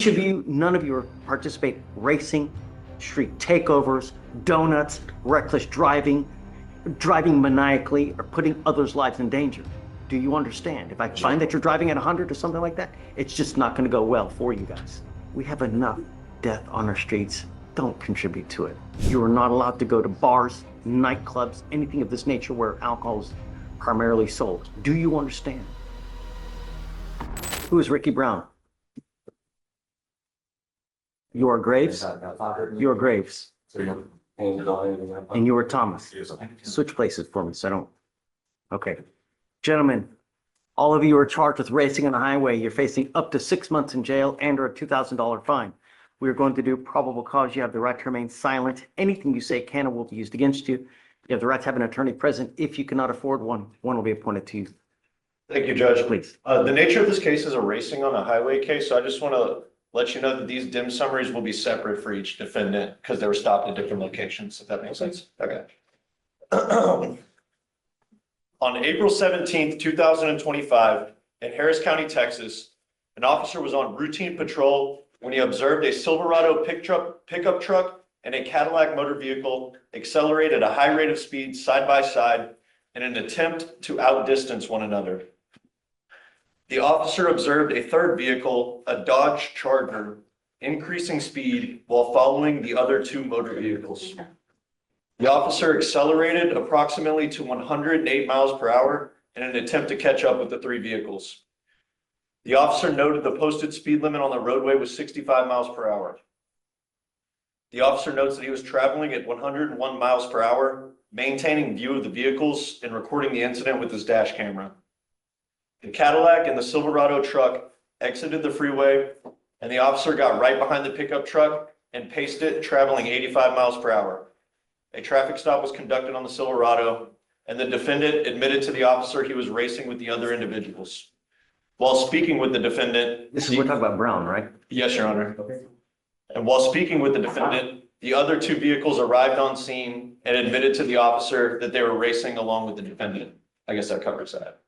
Each of you, none of you participate racing, street takeovers, donuts, reckless driving, driving maniacally, or putting others' lives in danger. Do you understand? If I find that you're driving at 100 or something like that, it's just not going to go well for you guys. We have enough death on our streets. Don't contribute to it. You are not allowed to go to bars, nightclubs, anything of this nature where alcohol is primarily sold. Do you understand? Who is Ricky Brown? You are Graves? You are Graves. And you are Thomas. Switch places for me so I don't. Okay. Gentlemen, all of you are charged with racing on the highway. You're facing up to 6 months in jail and or a $2,000 fine. We are going to do probable cause. You have the right to remain silent. Anything you say can or will be used against you. You have the right to have an attorney present. If you cannot afford one, one will be appointed to you. Thank you, Judge. Please. The nature of this case is a racing on a highway case, so I just want to let you know that these dim summaries will be separate for each defendant because they were stopped at different locations, if that makes sense. Okay. On April 17th, 2025, in Harris County, Texas, an officer was on routine patrol when he observed a Silverado pickup truck and a Cadillac motor vehicle accelerate at a high rate of speed side by side in an attempt to outdistance one another. The officer observed a third vehicle, a Dodge Charger, increasing speed while following the other two motor vehicles. The officer accelerated approximately to 108 miles per hour in an attempt to catch up with the three vehicles. The officer noted the posted speed limit on the roadway was 65 miles per hour. The officer notes that he was traveling at 101 miles per hour, maintaining view of the vehicles and recording the incident with his dash camera. The Cadillac and the Silverado truck exited the freeway, and the officer got right behind the pickup truck and paced it, traveling 85 miles per hour. A traffic stop was conducted on the Silverado, and the defendant admitted to the officer he was racing with the other individuals. While speaking with the defendant... We're talking about Brown, right? Yes, Your Honor. Okay. And while speaking with the defendant, the other two vehicles arrived on scene and admitted to the officer that they were racing along with the defendant. I guess that covers that.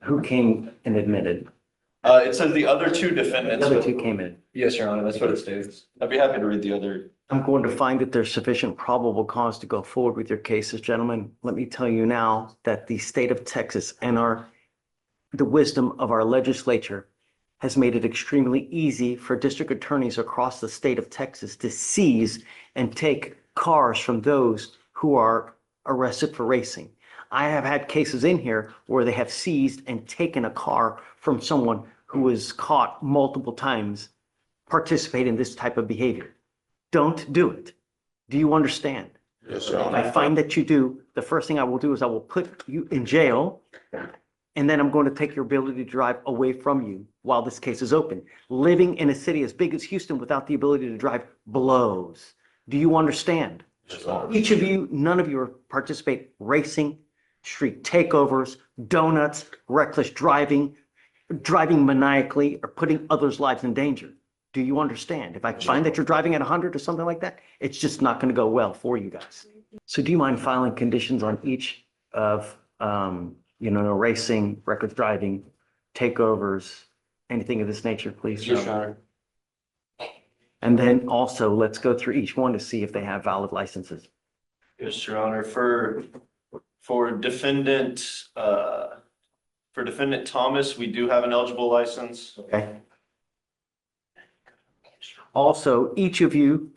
Who came and admitted? It says the other two defendants. The other two came in. Yes, Your Honor, that's what it states. I'd be happy to read the other. I'm going to find that there's sufficient probable cause to go forward with your cases, gentlemen. Let me tell you now that the state of Texas and the wisdom of our legislature has made it extremely easy for district attorneys across the state of Texas to seize and take cars from those who are arrested for racing. I have had cases in here where they have seized and taken a car from someone who was caught multiple times participating in this type of behavior. Don't do it. Do you understand? Yes, sir. If I find that you do, the first thing I will do is I will put you in jail, and then I'm going to take your ability to drive away from you while this case is open. Living in a city as big as Houston without the ability to drive blows. Do you understand? Yes, sir. Each of you, none of you participate racing, street takeovers, donuts, reckless driving, driving maniacally, or putting others' lives in danger. Do you understand? If I find that you're driving at 100 or something like that, it's just not going to go well for you guys. So do you mind filing conditions on each of, racing, reckless driving, takeovers, anything of this nature, please? Yes, Your Honor. And then also, let's go through each one to see if they have valid licenses. Yes, Your Honor. For defendant Thomas, we do have an eligible license. Okay. Also, each of you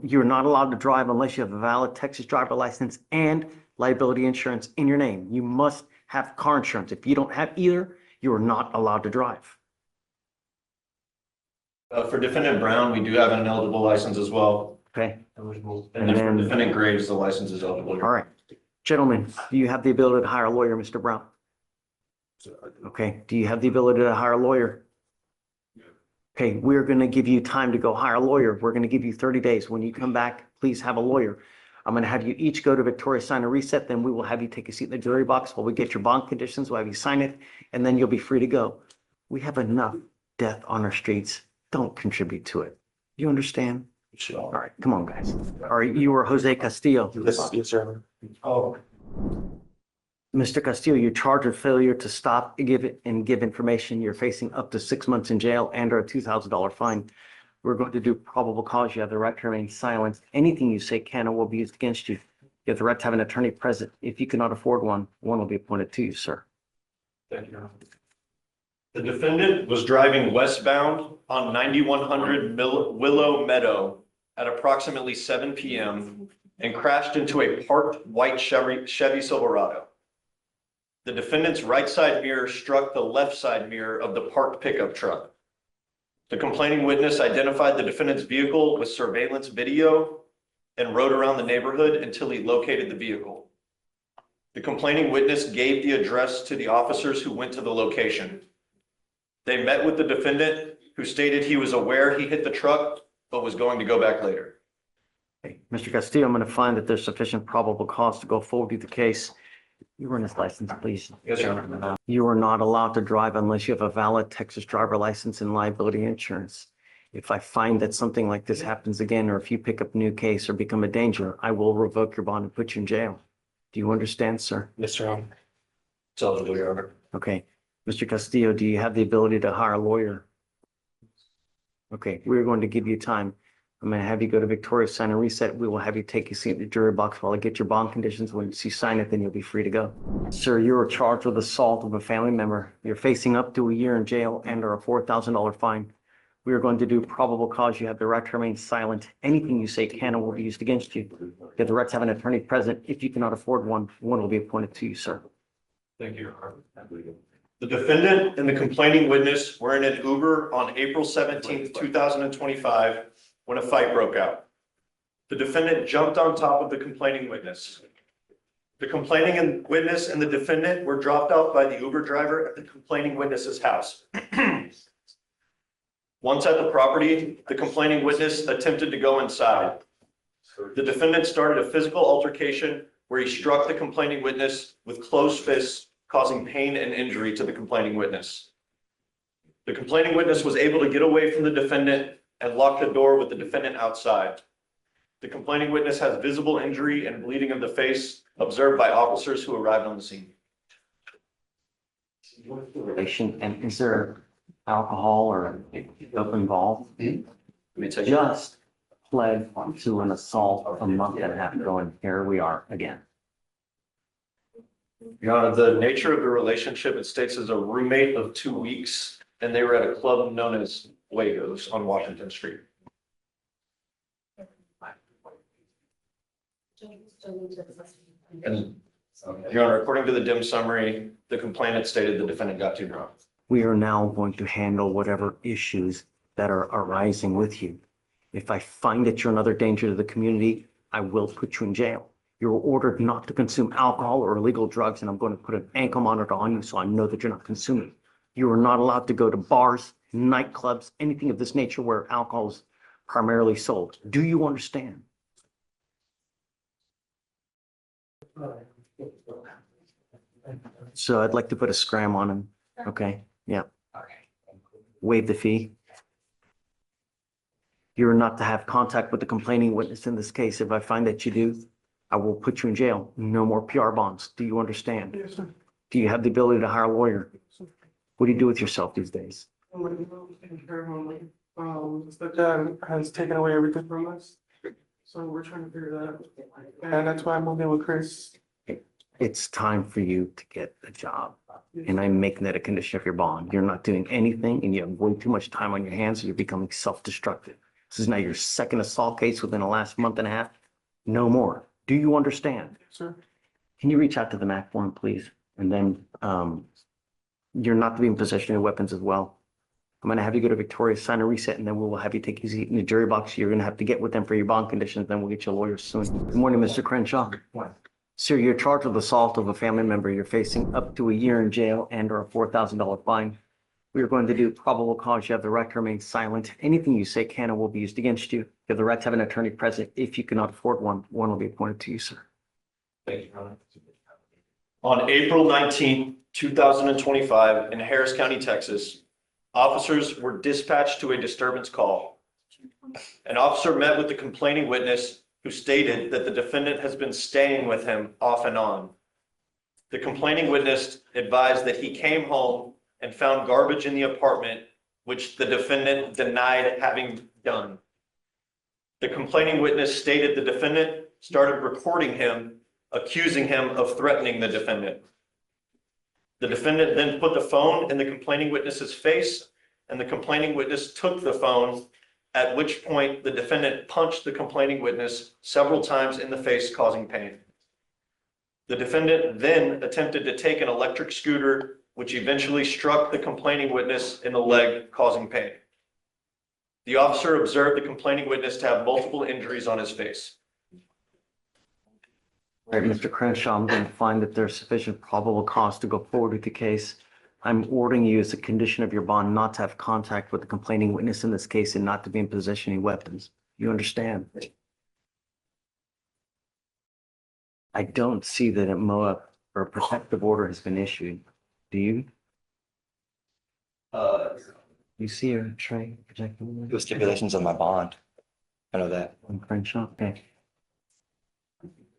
you're not allowed to drive unless you have a valid Texas driver license and liability insurance in your name. You must have car insurance. If you don't have either, you are not allowed to drive. For defendant Brown, we do have an eligible license as well. Okay. And then for defendant Graves, the license is eligible. All right. Gentlemen, do you have the ability to hire a lawyer, Mr. Brown? Okay. Do you have the ability to hire a lawyer? Okay, we're going to give you time to go hire a lawyer. We're going to give you 30 days. When you come back, please have a lawyer. I'm going to have you each go to Victoria, sign a reset. Then we will have you take a seat in the jury box while we get your bond conditions. We'll have you sign it, and then you'll be free to go. We have enough death on our streets. Don't contribute to it. You understand? Sure. All right, come on, guys. All right, you are Jose Castillo. Yes, sir. Oh. Mr. Castillo, you're charged with failure to stop, give information. You're facing up to 6 months in jail and or a $2,000 fine. We're going to do probable cause. You have the right to remain silent. Anything you say can or will be used against you. You have the right to have an attorney present. If you cannot afford one, one will be appointed to you, sir. Thank you. The defendant was driving westbound on 9100 Willow Meadow at approximately 7 p.m. and crashed into a parked white Chevy Silverado. The defendant's right side mirror struck the left side mirror of the parked pickup truck. The complaining witness identified the defendant's vehicle with surveillance video and rode around the neighborhood until he located the vehicle. The complaining witness gave the address to the officers who went to the location. They met with the defendant, who stated he was aware he hit the truck, but was going to go back later. Okay. Mr. Castillo, I'm going to find that there's sufficient probable cause to go forward with the case. You run his license, please. Yes, sir. You are not allowed to drive unless you have a valid Texas driver license and liability insurance. If I find that something like this happens again, or if you pick up a new case or become a danger, I will revoke your bond and put you in jail. Do you understand, sir? Yes, Your Honor. So, Your Honor. Okay. Mr. Castillo, do you have the ability to hire a lawyer? Okay, we're going to give you time. I'm going to have you go to Victoria, sign and reset. We will have you take a seat in the jury box while I get your bond conditions. Once you sign it, then you'll be free to go. Sir, you are charged with assault of a family member. You're facing up to a year in jail and or a $4,000 fine. We are going to do probable cause. You have the right to remain silent. Anything you say can and will be used against you. You have the right to have an attorney present. If you cannot afford one, one will be appointed to you, sir. Thank you, Your Honor. The defendant and the complaining witness were in an Uber on April 17th, 2025, when a fight broke out. The defendant jumped on top of the complaining witness. The complaining witness and the defendant were dropped off by the Uber driver at the complaining witness's house. Once at the property, the complaining witness attempted to go inside. The defendant started a physical altercation where he struck the complaining witness with closed fists, causing pain and injury to the complaining witness. The complaining witness was able to get away from the defendant and lock the door with the defendant outside. The complaining witness has visible injury and bleeding of the face observed by officers who arrived on the scene. And is there alcohol or dope involved? Just pled to an assault a month and a half ago, and here we are again. Your Honor, the nature of the relationship, it states as a roommate of 2 weeks, and they were at a club known as Wagos on Washington Street. And Your Honor, according to the dim summary, the complainant stated the defendant got too drunk. We are now going to handle whatever issues that are arising with you. If I find that you're another danger to the community, I will put you in jail. You're ordered not to consume alcohol or illegal drugs, and I'm going to put an ankle monitor on you so I know that you're not consuming. You are not allowed to go to bars, nightclubs, anything of this nature where alcohol is primarily sold. Do you understand? So I'd like to put a scram on him. Okay, yeah. Waive the fee. You're not to have contact with the complaining witness in this case. If I find that you do, I will put you in jail. No more PR bonds. Do you understand? Yes, sir. Do you have the ability to hire a lawyer? What do you do with yourself these days? Stepdad has taken away everything from us. So we're trying to figure that out. And that's why I'm moving with Chris. It's time for you to get a job. And I'm making that a condition of your bond. You're not doing anything and you have way too much time on your hands, so you're becoming self-destructive. This is now your second assault case within the last month and a half. No more. Do you understand? Sir. Can you reach out to the MAC for him, please? And then you're not to be in possession of weapons as well. I'm going to have you go to Victoria, sign a reset, and then we will have you take your seat in the jury box. You're going to have to get with them for your bond conditions. Then we'll get you a lawyer soon. Good morning, Mr. Crenshaw. Sir, you're charged with assault of a family member. You're facing up to a year in jail and or a $4,000 fine. We are going to do probable cause. You have the right to remain silent. Anything you say can or will be used against you. You have the right to have an attorney present. If you cannot afford one, one will be appointed to you, sir. Thank you, Your Honor. On April 19th, 2025, in Harris County, Texas, officers were dispatched to a disturbance call. An officer met with the complaining witness who stated that the defendant has been staying with him off and on. The complaining witness advised that he came home and found garbage in the apartment, which the defendant denied having done. The complaining witness stated the defendant started recording him, accusing him of threatening the defendant. The defendant then put the phone in the complaining witness's face, and the complaining witness took the phone, at which point the defendant punched the complaining witness several times in the face, causing pain. The defendant then attempted to take an electric scooter, which eventually struck the complaining witness in the leg, causing pain. The officer observed the complaining witness to have multiple injuries on his face. All right, Mr. Crenshaw, I'm going to find that there's sufficient probable cause to go forward with the case. I'm ordering you as a condition of your bond not to have contact with the complaining witness in this case and not to be in possession of any weapons. You understand? I don't see that a MOA or a protective order has been issued. Do you? You see a tray protective order? The stipulations of my bond. I know that. On Crenshaw, okay.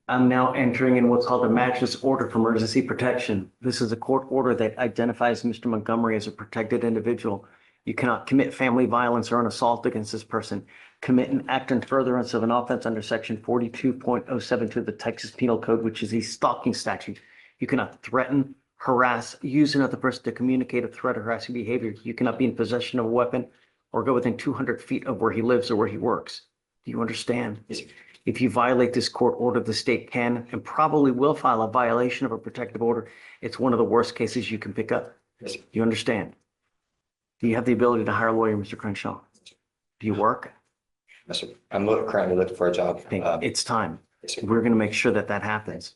I'm now entering in what's called a mattress order for emergency protection. This is a court order that identifies Mr. Montgomery as a protected individual. You cannot commit family violence or an assault against this person, commit an act in furtherance of an offense under section 42.072 of the Texas Penal Code, which is a stalking statute. You cannot threaten, harass, use another person to communicate a threat or harassing behavior. You cannot be in possession of a weapon or go within 200 feet of where he lives or where he works. Do you understand? If you violate this court order, the state can and probably will file a violation of a protective order. It's one of the worst cases you can pick up. Yes, sir. Do you understand? Do you have the ability to hire a lawyer, Mr. Crenshaw? Do you work? Yes, sir. I'm currently looking for a job. Okay, it's time. Yes, sir. We're going to make sure that that happens.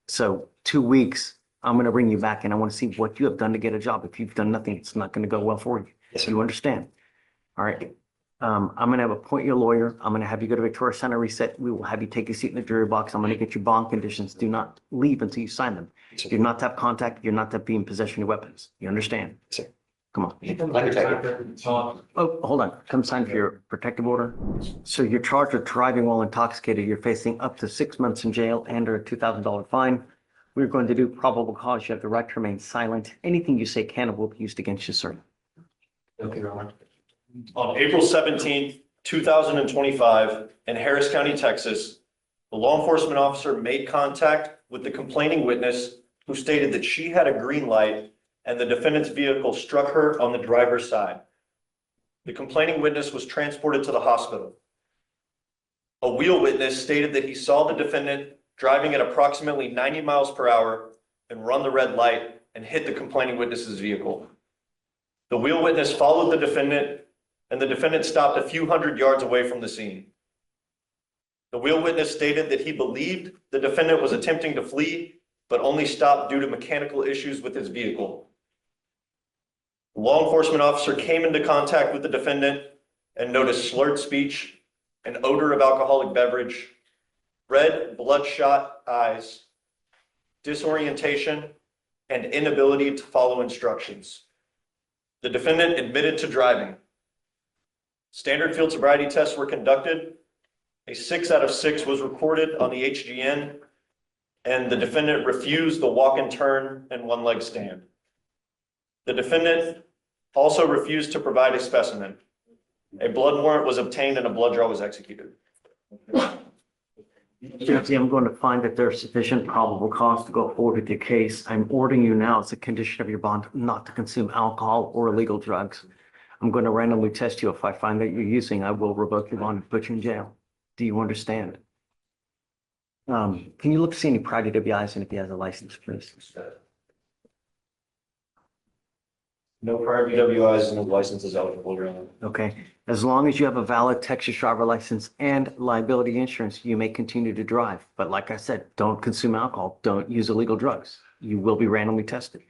So 2 weeks, I'm going to bring you back and I want to see what you have done to get a job. If you've done nothing, it's not going to go well for you. Yes, Do sir. you understand? All right. I'm going to appoint you a lawyer. I'm going to have you go to Victoria Center Reset. We will have you take a seat in the jury box. I'm going to get you bond conditions. Do not leave until you sign them. Yes, sir. You're not to have contact. You're not to be in possession of weapons. You understand? Yes, sir. Come on. Undertaker. Oh, hold on. Come sign for your protective order. So you're charged with driving while intoxicated. You're facing up to 6 months in jail and or a $2,000 fine. We're going to do probable cause. You have the right to remain silent. Anything you say can and will be used against you, sir. Okay, Your Honor. On April 17th, 2025, in Harris County, Texas, the law enforcement officer made contact with the complaining witness who stated that she had a green light and the defendant's vehicle struck her on the driver's side. The complaining witness was transported to the hospital. A wheel witness stated that he saw the defendant driving at approximately 90 miles per hour and run the red light and hit the complaining witness's vehicle. The wheel witness followed the defendant and the defendant stopped a few hundred yards away from the scene. The wheel witness stated that he believed the defendant was attempting to flee, but only stopped due to mechanical issues with his vehicle. The law enforcement officer came into contact with the defendant and noticed slurred speech, an odor of alcoholic beverage, red bloodshot eyes, disorientation, and inability to follow instructions. The defendant admitted to driving. Standard field sobriety tests were conducted. A 6 out of 6 was recorded on the HGN, and the defendant refused the walk and turn and one leg stand. The defendant also refused to provide a specimen. A blood warrant was obtained and a blood draw was executed. Jesse, I'm going to find that there's sufficient probable cause to go forward with your case. I'm ordering you now as a condition of your bond not to consume alcohol or illegal drugs. I'm going to randomly test you. If I find that you're using, I will revoke your bond and put you in jail. Do you understand? Can you look to see any prior DWIs and if he has a license, please? No prior DWIs and no license is eligible, Your Honor. Okay. As long as you have a valid Texas driver license and liability insurance, you may continue to drive. But like I said, don't consume alcohol. Don't use illegal drugs. You will be randomly tested.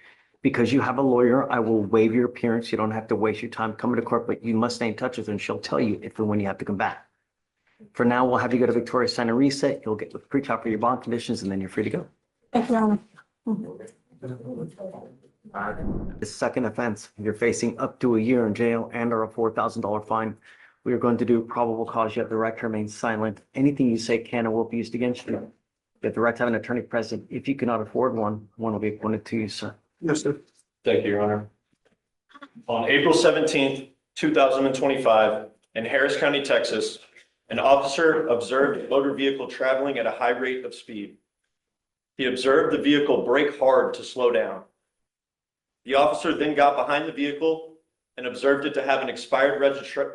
Because you have a lawyer, I will waive your appearance. You don't have to waste your time coming to court, but you must stay in touch with her and she'll tell you if and when you have to come back. For now, we'll have you go to Victoria Center Reset. You'll get with pre-trial for your bond conditions and then you're free to go. Thank you, Your Honor. The second offense, you're facing up to a year in jail and or a $4,000 fine. We are going to do probable cause. You have the right to remain silent. Anything you say can and will be used against you. You have the right to have an attorney present. If you cannot afford one, one will be appointed to you, sir. Yes, sir. Thank you, Your Honor. On April 17th, 2025, in Harris County, Texas, an officer observed a motor vehicle traveling at a high rate of speed. He observed the vehicle brake hard to slow down. The officer then got behind the vehicle and observed it to have an expired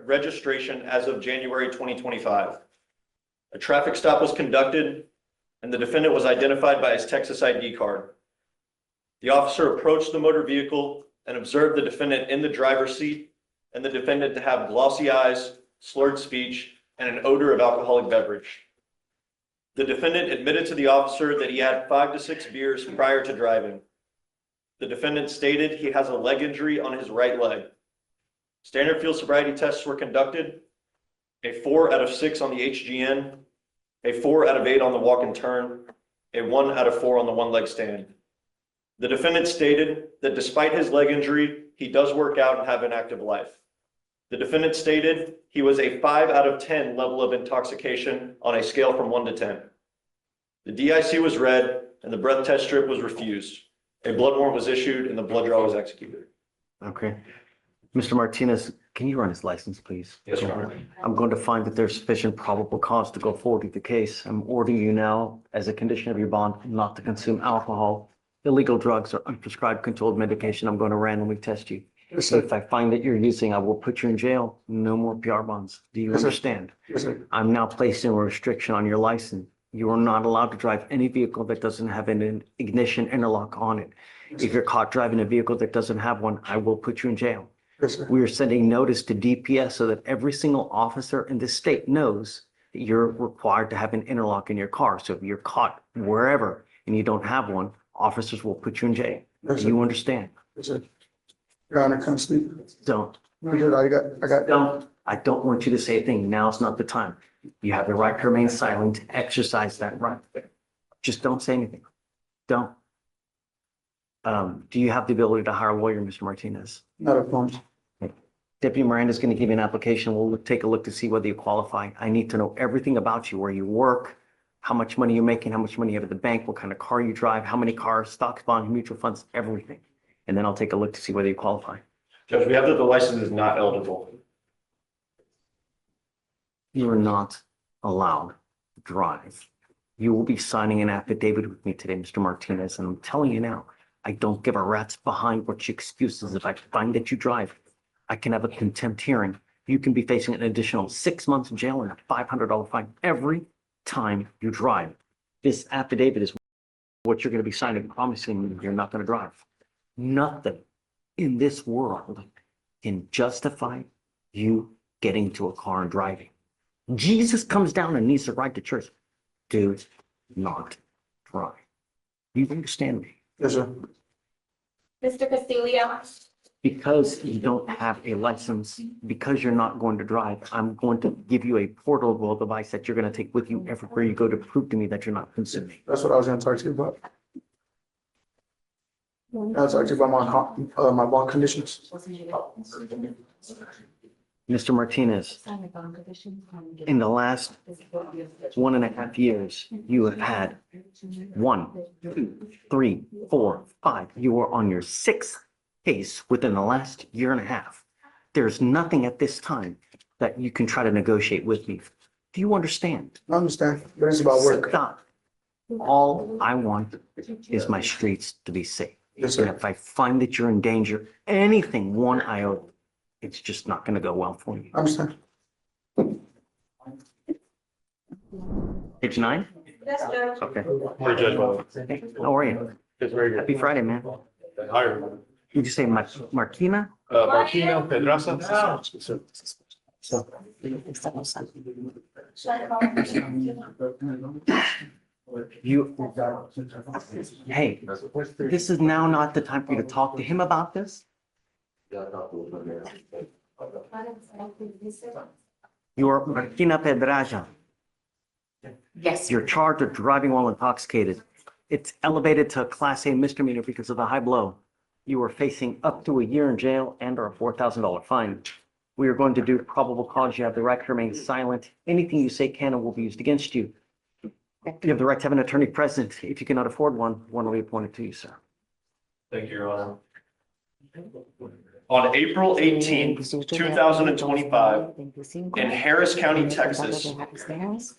registration as of January 2025. A traffic stop was conducted and the defendant was identified by his Texas ID card. The officer approached the motor vehicle and observed the defendant in the driver's seat and the defendant to have glossy eyes, slurred speech, and an odor of alcoholic beverage. The defendant admitted to the officer that he had 5 to 6 beers prior to driving. The defendant stated he has a leg injury on his right leg. Standard field sobriety tests were conducted, a 4 out of 6 on the HGN, a 4 out of 8 on the walk and turn, a 1 out of 4 on the one leg stand. The defendant stated that despite his leg injury, he does work out and have an active life. The defendant stated he was a 5 out of 10 level of intoxication on a scale from 1 to 10. The DIC was read and the breath test strip was refused. A blood warrant was issued and the blood draw was executed. Okay. Mr. Martinez, can you run his license, please? Yes, Your Honor. I'm going to find that there's sufficient probable cause to go forward with the case. I'm ordering you now, as a condition of your bond, not to consume alcohol, illegal drugs, or unprescribed controlled medication. I'm going to randomly test you. Yes, So sir. if I find that you're using, I will put you in jail. No more PR bonds. Do you Yes, sir. understand? Yes, sir. I'm now placing a restriction on your license. You are not allowed to drive any vehicle that doesn't have an ignition interlock on it. If you're caught driving a vehicle that doesn't have one, I will put you in jail. Yes, sir. We are sending notice to DPS so that every single officer in the state knows that you're required to have an interlock in your car. So if you're caught wherever and you don't have one, officers will put you in jail. Yes, Do sir. you understand? Yes, sir. Your Honor, can I speak? Don't. No, good. I got. Don't. I don't want you to say a thing. Now's not the time. You have the right to remain silent, to exercise that right. Just don't say anything. Don't. Do you have the ability to hire a lawyer, Mr. Martinez? Not a phone. Deputy Miranda's going to give you an application. We'll take a look to see whether you qualify. I need to know everything about you, where you work, how much money you're making, how much money you have at the bank, what kind of car you drive, how many cars, stocks, bonds, mutual funds, everything. And then I'll take a look to see whether you qualify. Judge, we have that the license is not eligible. You are not allowed to drive. You will be signing an affidavit with me today, Mr. Martinez, and I'm telling you now, I don't give a rat's behind what your excuses. If I find that you drive, I can have a contempt hearing. You can be facing an additional 6 months in jail and a $500 fine every time you drive. This affidavit is what you're going to be signing, promising you're not going to drive. Nothing in this world can justify you getting into a car and driving. Jesus comes down and needs to ride to church. Do not drive. You understand me? Yes, sir. Mr. Castillo, Because you don't have a license, because you're not going to drive, I'm going to give you a portable device that you're going to take with you everywhere you go to prove to me that you're not consuming. That's what I was gonna talk to you about. I was talking to you about my bond conditions. Mr. Martinez, in the last 1.5 years, you have had 1, 2, 3, 4, 5. You are on your 6th case within the last 1.5 years. There's nothing at this time that you can try to negotiate with me. Do you understand? I understand, but it's about work. Stop. All I want is my streets to be safe. Yes, And sir. if I find that you're in danger, anything 1 iota, it's just not going to go well for you. I understand. Page 9? yes, Judge. Okay. Morning, Judge. Hey, how are you? It's very good. Happy Friday, man. Hi. Did you say Marquina? Martino Pedraza. You, hey, this is now not the time for you to talk to him about this. You're Marquina Pedraza. Yes. You're charged with driving while intoxicated. It's elevated to a Class A misdemeanor because of the high blow. You are facing up to 1 year in jail and or a $4,000 fine. We are going to do probable cause. You have the right to remain silent. Anything you say can and will be used against you. You have the right to have an attorney present. If you cannot afford one will be appointed to you, sir. Thank you, Your Honor. On April 18th, 2025, in Harris County, Texas,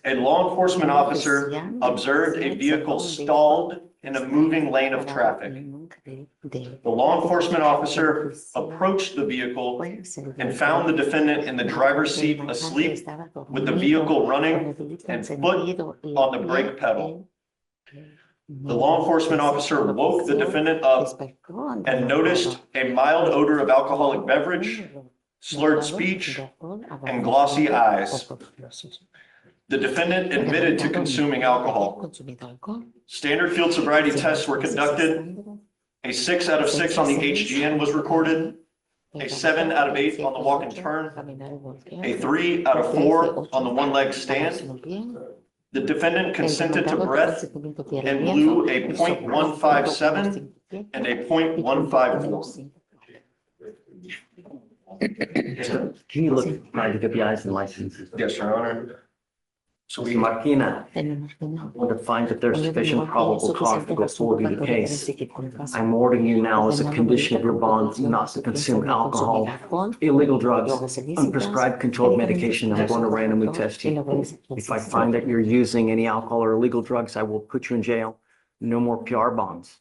a law enforcement officer observed a vehicle stalled in a moving lane of traffic. The law enforcement officer approached the vehicle and found the defendant in the driver's seat asleep with the vehicle running and foot on the brake pedal. The law enforcement officer woke the defendant up and noticed a mild odor of alcoholic beverage, slurred speech, and glossy eyes. The defendant admitted to consuming alcohol. Standard field sobriety tests were conducted. A 6 out of 6 on the HGN was recorded. A 7 out of 8 on the walk and turn. A 3 out of 4 on the one-leg stand. The defendant consented to breath and blew a .157 and a .154. Can you look at the eyes and licenses? Yes, Your Honor. So Mr. Marquina, will find that there's sufficient probable cause to go forward with the case. I'm ordering you now as a condition of your bond not to consume alcohol, illegal drugs, unprescribed controlled medication. I'm going to randomly test you. If I find that you're using any alcohol or illegal drugs, I will put you in jail. No more PR bonds.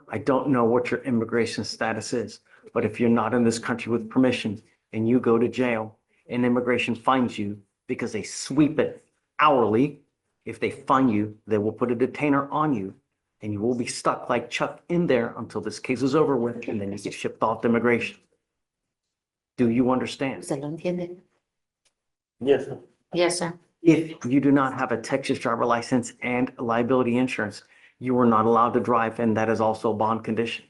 I don't know what your immigration status is, but if you're not in this country with permission and you go to jail and immigration finds you because they sweep it hourly, if they find you, they will put a detainer on you and you will be stuck like Chuck in there until this case is over with and then you get shipped off to immigration. Do you understand? ¿Se lo entiende? Yes, sir. Yes, sir. If you do not have a Texas driver license and liability insurance, you are not allowed to drive, and that is also a bond condition.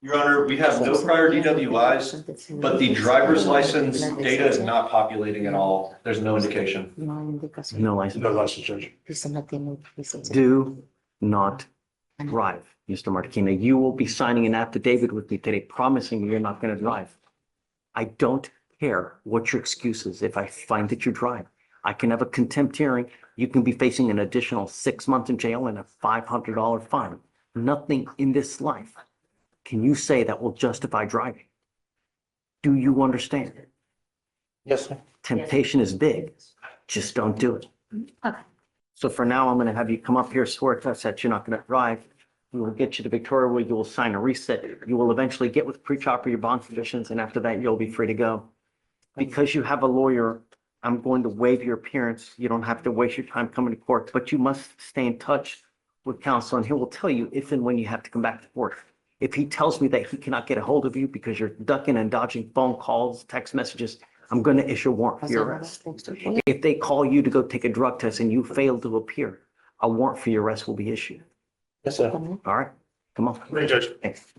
Your Honor, we have no prior DWIs, but the driver's license data is not populating at all. There's no indication. No indicación. No license. No license, Judge. Dice no tiene licencia. Do not drive, Mr. Marquina. You will be signing an affidavit with me today promising you're not going to drive. I don't care what your excuse is. If I find that you drive, I can have a contempt hearing. You can be facing an additional 6 months in jail and a $500 fine. Nothing in this life can you say that will justify driving. Do you understand? Yes, sir. Temptation is big. Just don't do it. Okay. So for now, I'm going to have you come up here, swear to us that you're not going to drive. We will get you to Victoria where you will sign a reset. You will eventually get with pre-trial for your bond conditions, and after that, you'll be free to go. Because you have a lawyer, I'm going to waive your appearance. You don't have to waste your time coming to court, but you must stay in touch with counsel, and he will tell you if and when you have to come back to court. If he tells me that he cannot get a hold of you because you're ducking and dodging phone calls, text messages, I'm going to issue a warrant for your arrest. If they call you to go take a drug test and you fail to appear, a warrant for your arrest will be issued. Yes, sir. All right, come on. Judge. Thanks.